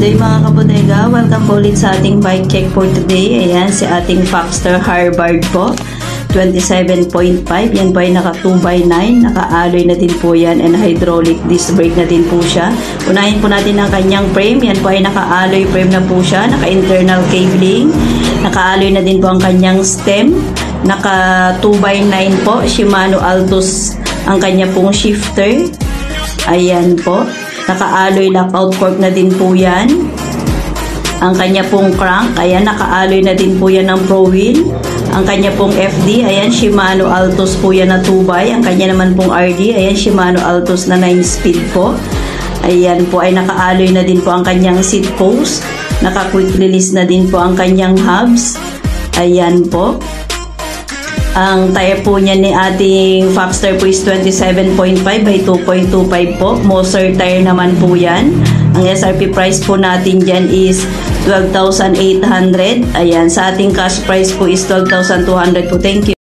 day mga kabodega, welcome po ulit sa ating bike check for today. Ayan, si ating Foxster Harvard po, 27.5. Yan po ay naka 2x9, naka-alloy na din po yan and hydraulic disc brake na din po siya. Unahin po natin ang kanyang frame. Yan po ay naka-alloy frame na po siya, naka-internal cabling, naka-alloy na din po ang kanyang stem, naka 2x9 po, Shimano Altus ang kanya pong shifter. Ayan po. Naka-alloy lockout fork na din po yan. Ang kanya pong crank, ayan, naka-alloy na din po yan ng Pro Wheel. Ang kanya pong FD, ayan, Shimano Altus po yan na 2x. Ang kanya naman pong RD, ayan, Shimano Altus na 9-speed po. Ayan po ay naka-alloy na din po ang kanyang seat post. Naka-quick release na din po ang kanyang hubs. Ayan po. Ang tire po niya ni ating Foxster po is 27.5 by 2.25 po. Moser tire naman po yan. Ang SRP price po natin dyan is 12,800. Ayan, sa ating cash price po is 12,200 po. Thank you.